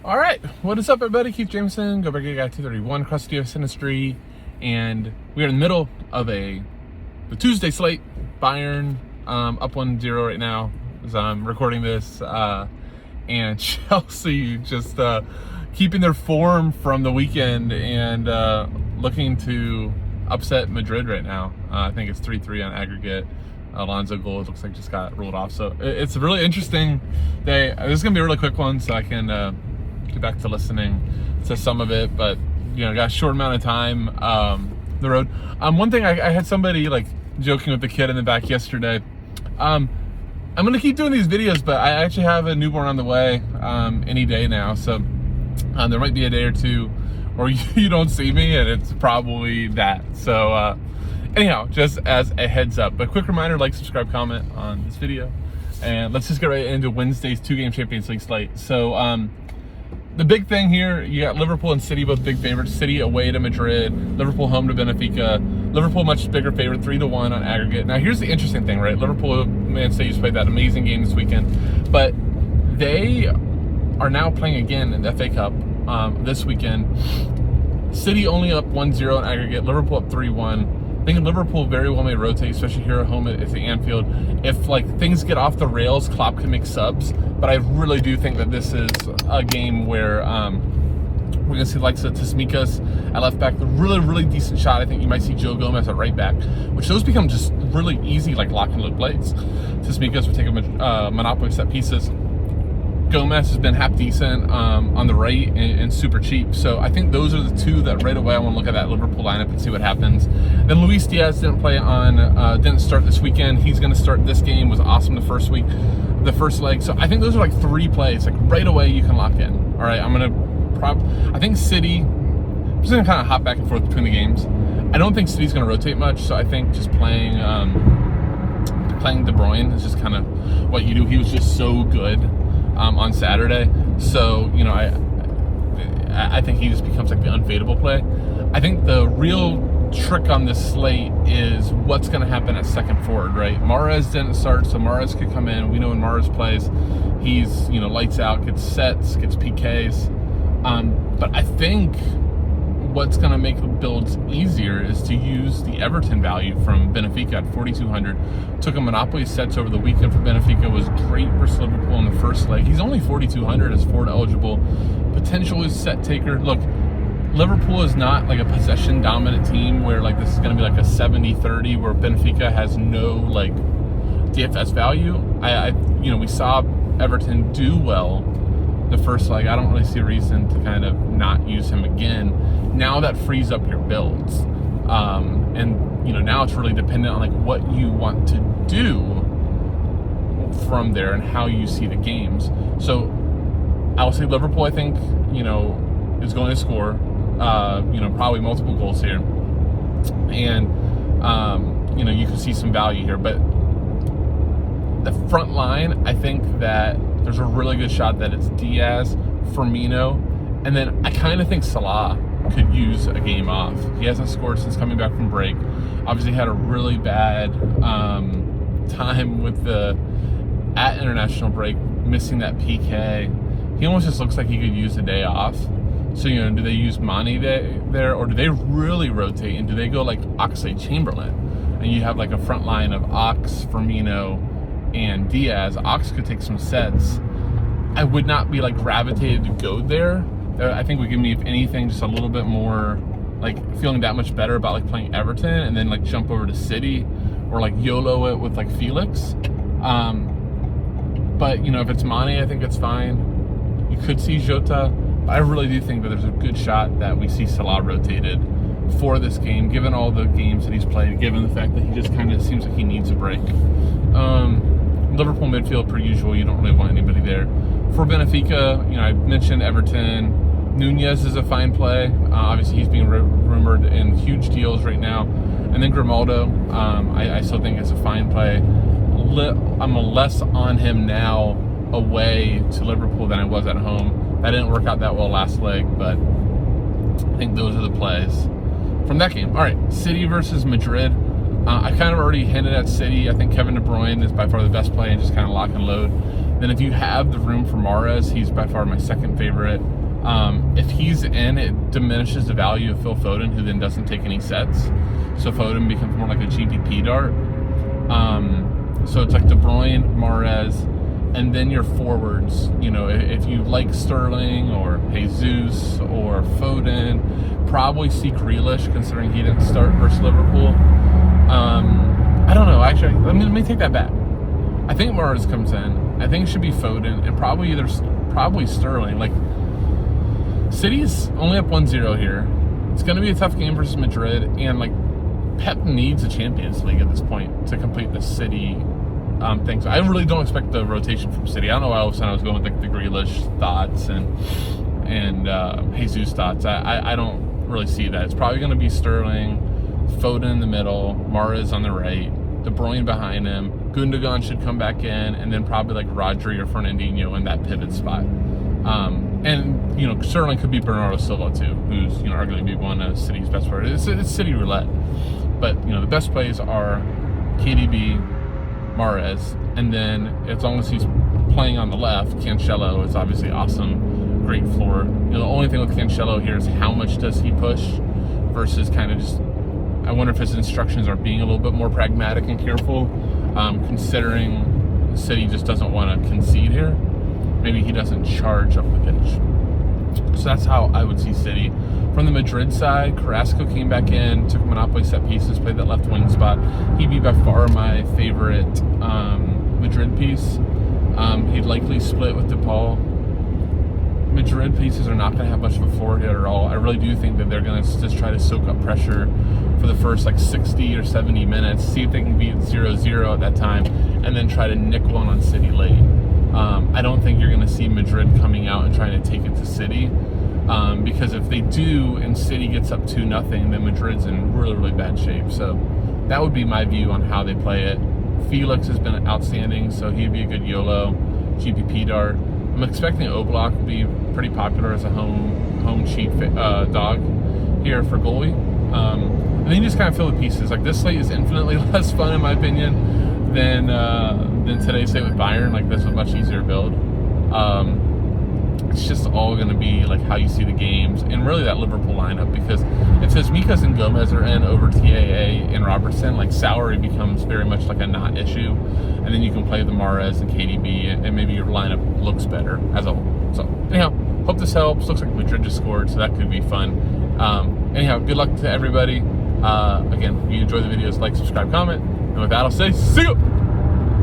All right, what is up, everybody? Keith Jameson, Go Back Guy 231 across the DFS industry, and we are in the middle of the Tuesday slate. Bayern up 1-0 right now as I'm recording this, and Chelsea just keeping their form from the weekend and looking to upset Madrid right now. I think it's 3-3 on aggregate. Alonso goal, it looks like, just got ruled off. So it's a really interesting day. This is gonna be a really quick one, so I can get back to listening to some of it. But got a short amount of time the road. One thing, I had somebody like joking with the kid in the back yesterday. I'm gonna keep doing these videos, but I actually have a newborn on the way any day now, so there might be a day or two where you don't see me, and it's probably that. So anyhow, just as a heads up. But quick reminder, like, subscribe, comment on this video, and let's just get right into Wednesday's 2-game Champions League slate. So the big thing here, you got Liverpool and City, both big favorites. City away to Madrid, Liverpool home to Benfica. Liverpool much bigger favorite, 3-1 on aggregate. Now here's the interesting thing, right? Liverpool, Man City just played that amazing game this weekend, but they are now playing again in the FA Cup this weekend. City only up 1-0 on aggregate, Liverpool up 3-1. I think Liverpool very well may rotate, especially here at home at the Anfield. If things get off the rails, Klopp can make subs. But I really do think that this is a game where we're going to see likes of Tsimikas at left back. A really, really decent shot. I think you might see Joe Gomez at right back, which those become just really easy, like lock and load plays. Tsimikas would take a monopoly set pieces. Gomez has been half decent on the right and super cheap. So I think those are the two that right away I want to look at that Liverpool lineup and see what happens. Then Luis Diaz didn't start this weekend. He's going to start this game. Was awesome the first leg. So I think those are like three plays, like right away you can lock in. All right, I think City, I'm just going to kind of hop back and forth between the games. I don't think City's going to rotate much, so I think just playing De Bruyne is just kind of what you do. He was just so good on Saturday, so I think he just becomes like the unfadable play. I think the real trick on this slate is what's going to happen at second forward, right? Mahrez didn't start, so Mahrez could come in. We know when Mahrez plays, he's lights out, gets sets, gets PKs. But I think what's going to make the builds easier is to use the Everton value from Benfica at 4,200. Took a monopoly sets over the weekend for Benfica, was great versus Liverpool in the first leg. He's only 4,200 as forward eligible. Potential is set taker. Look, Liverpool is not like a possession dominant team where like this is going to be like a 70-30 where Benfica has no like DFS value. We saw Everton do well the first leg. I don't really see a reason to kind of not use him again. Now that frees up your builds. Now it's really dependent on like what you want to do from there and how you see the games. So I will say Liverpool, I think, is going to score, probably multiple goals here. And, you can see some value here. But the front line, I think that there's a really good shot that it's Diaz, Firmino, and then I kind of think Salah could use a game off. He hasn't scored since coming back from break. Obviously had a really bad time with at international break, missing that PK. He almost just looks like he could use a day off. So, do they use Mane there, or do they really rotate, and do they go like Oxlade-Chamberlain? And you have like a front line of Ox, Firmino, and Diaz. Ox could take some sets. I would not be like gravitated to go there. I think would give me, if anything, just a little bit more like feeling that much better about like playing Everton and then like jump over to City or like YOLO it with like Felix. But if it's Mane, I think it's fine. You could see Jota, but I really do think that there's a good shot that we see Salah rotated for this game, given all the games that he's played, given the fact that he just kind of seems like he needs a break. Liverpool midfield, per usual, you don't really want anybody there. For Benfica, I mentioned Everton. Nunez is a fine play. Obviously, he's being rumored in huge deals right now. And then Grimaldo, I still think is a fine play. I'm less on him now away to Liverpool than I was at home. That didn't work out that well last leg, but I think those are the plays from that game. All right, City versus Madrid. I kind of already hinted at City. I think Kevin De Bruyne is by far the best play and just kind of lock and load. Then if you have the room for Mahrez, he's by far my second favorite. If he's in, it diminishes the value of Phil Foden, who then doesn't take any sets. So Foden becomes more like a GPP dart. So it's like De Bruyne, Mahrez, and then your forwards. You know, if you like Sterling or Jesus or Foden, probably see Grealish, considering he didn't start versus Liverpool. I don't know. Actually, let me take that back. I think Mahrez comes in. I think it should be Foden and probably Sterling. Like, City is only up 1-0 here. It's going to be a tough game versus Madrid, and like Pep needs a Champions League at this point to complete the City thing. So I really don't expect the rotation from City. I don't know why all of a sudden I was going with like the Grealish thoughts and Jesus thoughts. I don't really see that. It's probably going to be Sterling, Foden in the middle, Mahrez on the right, De Bruyne behind him. Gundogan should come back in, and then probably like Rodri or Fernandinho in that pivot spot. And, you know, Sterling could be Bernardo Silva too, who's, you know, arguably one of City's best players. It's City roulette. But, you know, the best plays are KDB, Mahrez, and then as long as he's playing on the left, Cancelo is obviously awesome, great floor. You know, the only thing with Cancelo here is how much does he push versus kind of just, I wonder if his instructions are being a little bit more pragmatic and careful, considering City just doesn't want to concede here. Maybe he doesn't charge up the pitch. So that's how I would see City. From the Madrid side, Carrasco came back in, took Monopoly set pieces, played that left wing spot. He'd be by far my favorite Madrid piece. He'd likely split with DePaul. Madrid pieces are not going to have much of a floor hit at all. I really do think that they're going to just try to soak up pressure for the first like 60 or 70 minutes, see if they can beat 0-0 at that time, and then try to nick one on City late. I don't think you're going to see Madrid coming out and trying to take it to City, because if they do and City gets up 2-0, then Madrid's in really, really bad shape. So that would be my view on how they play it. Felix has been outstanding, so he'd be a good YOLO GPP dart. I'm expecting Oblak will be pretty popular as a home cheat dog here for goalie. And then you just kind of fill the pieces. Like, this slate is infinitely less fun, in my opinion, than today's slate with Bayern. Like, this was a much easier build. It's just all going to be like how you see the games and really that Liverpool lineup, because if Mikas and Gomez are in over TAA and Robertson, like salary becomes very much like a not issue, and then you can play the Mahrez and KDB, and maybe your lineup looks better as a whole. So anyhow, hope this helps. Looks like Madrid just scored, so that could be fun. Anyhow, good luck to everybody. Again, if you enjoy the videos, like, subscribe, comment, and with that, I'll say see you.